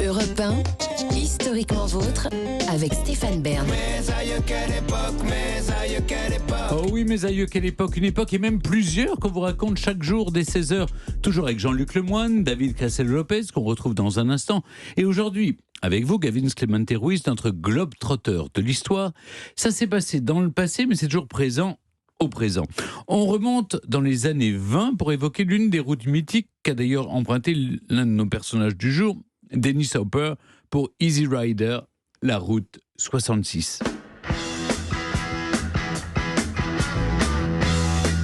Europe 1, historiquement vôtre, avec Stéphane Bern. Oh oui, mes aïeux, quelle époque. Une époque et même plusieurs qu'on vous raconte chaque jour dès 16h. Toujours avec Jean-Luc Lemoyne, David Cassel-Lopez, qu'on retrouve dans un instant. Et aujourd'hui, avec vous, Gavin Clemente Ruiz, notre globe-trotter de l'histoire. Ça s'est passé dans le passé, mais c'est toujours présent au présent. On remonte dans les années 20 pour évoquer l'une des routes mythiques qu'a d'ailleurs emprunté l'un de nos personnages du jour, Dennis Hopper, pour Easy Rider, la route 66.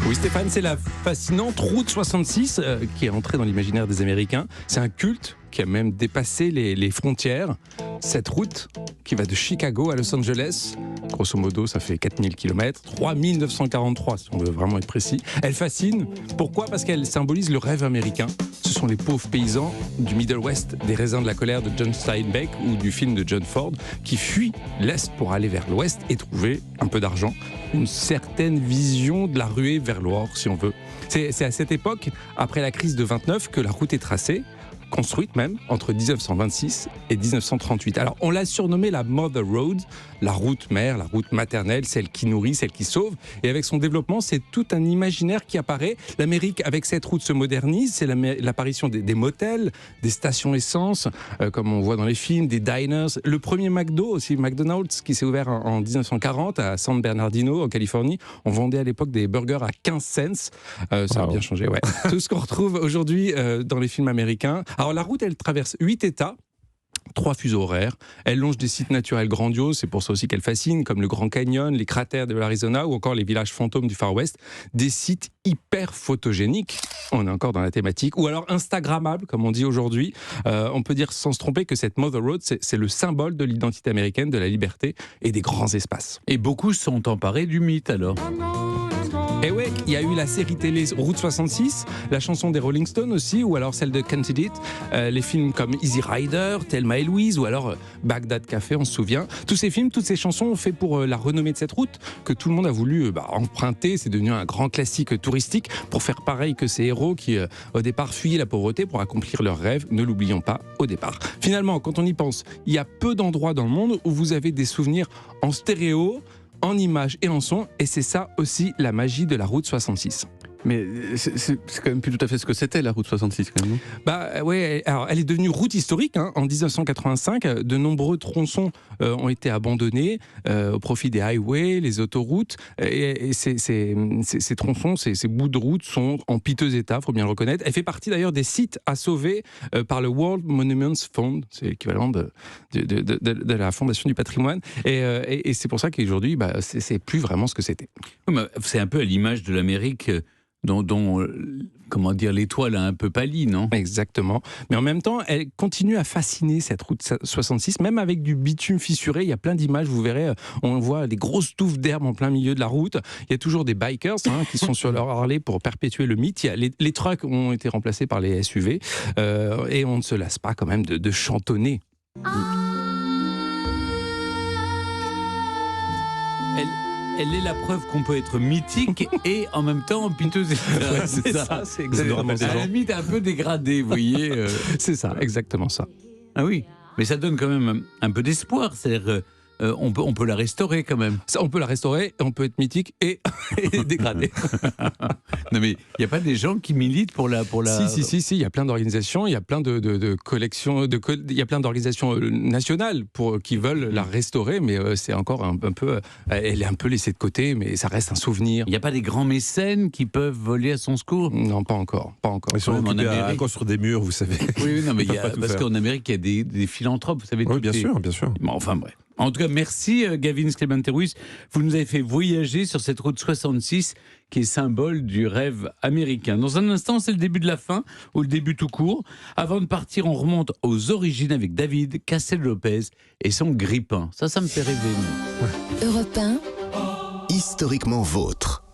Oui Stéphane, c'est la fascinante route 66 qui est entrée dans l'imaginaire des Américains. C'est un culte qui a même dépassé les frontières. Cette route qui va de Chicago à Los Angeles, grosso modo ça fait 4000 km, 3943 si on veut vraiment être précis. Elle fascine, pourquoi ? Parce qu'elle symbolise le rêve américain. Ce sont les pauvres paysans du Middle West, des raisins de la colère de John Steinbeck ou du film de John Ford, qui fuient l'Est pour aller vers l'Ouest et trouver un peu d'argent, une certaine vision de la ruée vers l'or si on veut. C'est à cette époque, après la crise de 29, que la route est tracée, construite même entre 1926 et 1938. Alors on l'a surnommée la Mother Road, la route mère, la route maternelle, celle qui nourrit, celle qui sauve. Et avec son développement, c'est tout un imaginaire qui apparaît. L'Amérique, avec cette route, se modernise. C'est l'apparition des motels, des stations essence, comme on voit dans les films, des diners. Le premier McDo aussi, McDonald's, qui s'est ouvert en 1940 à San Bernardino, en Californie. On vendait à l'époque des burgers à 15 cents. Ça a bien changé, ouais. Tout ce qu'on retrouve aujourd'hui dans les films américains. Alors la route, elle traverse 8 États, 3 fuseaux horaires. Elle longe des sites naturels grandioses, c'est pour ça aussi qu'elle fascine, comme le Grand Canyon, les cratères de l'Arizona ou encore les villages fantômes du Far West. Des sites hyper photogéniques, on est encore dans la thématique, ou alors instagrammables, comme on dit aujourd'hui. On peut dire sans se tromper que cette Mother Road, c'est le symbole de l'identité américaine, de la liberté et des grands espaces. Et beaucoup sont emparés du mythe alors. Et ouais, il y a eu la série télé Route 66, la chanson des Rolling Stones aussi, ou alors celle de Can't It, les films comme Easy Rider, Thelma et Louise, ou alors Bagdad Café, on se souvient. Tous ces films, toutes ces chansons ont fait pour la renommée de cette route, que tout le monde a voulu emprunter. C'est devenu un grand classique touristique pour faire pareil que ces héros qui, au départ, fuyaient la pauvreté pour accomplir leurs rêves. Ne l'oublions pas au départ. Finalement, quand on y pense, il y a peu d'endroits dans le monde où vous avez des souvenirs en stéréo, en images et en son, et c'est ça aussi la magie de la route 66. Mais c'est quand même plus tout à fait ce que c'était la route 66 quand même, non ? Bah ouais, alors elle est devenue route historique en 1985. De nombreux tronçons ont été abandonnés au profit des highways, les autoroutes. Et ces tronçons, ces bouts de route sont en piteux état, faut bien le reconnaître. Elle fait partie d'ailleurs des sites à sauver par le World Monuments Fund, c'est l'équivalent de la Fondation du patrimoine. Et c'est pour ça qu'aujourd'hui, c'est plus vraiment ce que c'était. C'est un peu à l'image de l'Amérique dont comment dire, l'étoile a un peu pâli, non ? Exactement. Mais en même temps, elle continue à fasciner cette route 66, même avec du bitume fissuré. Il y a plein d'images, vous verrez, on voit des grosses touffes d'herbe en plein milieu de la route. Il y a toujours des bikers qui sont sur leur Harley pour perpétuer le mythe. Il y a les trucks ont été remplacés par les SUV. Et on ne se lasse pas quand même de chantonner. Elle est la preuve qu'on peut être mythique et en même temps piteux. C'est ça, c'est exactement ça. À la limite un peu dégradé, vous voyez. C'est ça, exactement ça. Ah oui, mais ça donne quand même un peu d'espoir. C'est-à-dire, on peut la restaurer quand même. Ça, on peut la restaurer, on peut être mythique et dégradé. Non mais il n'y a pas des gens qui militent pour la... Si, il y a plein d'organisations, il y a plein de collections, il y a plein d'organisations nationales qui veulent la restaurer, mais c'est encore un peu... Elle est un peu laissée de côté, mais ça reste un souvenir. Il n'y a pas des grands mécènes qui peuvent voler à son secours ? Non, pas encore. Ils sont occupés à construire des murs, vous savez. Oui, non, mais parce qu'en Amérique, il y a des philanthropes, vous savez. Oui, bien sûr. Bon, enfin, bref. En tout cas, merci Gavin Clemente Ruiz. Vous nous avez fait voyager sur cette route 66 qui est symbole du rêve américain. Dans un instant, c'est le début de la fin, ou le début tout court. Avant de partir, on remonte aux origines avec David Cassel-Lopez et son grippin. Ça me fait rêver. Europe 1, historiquement vôtre.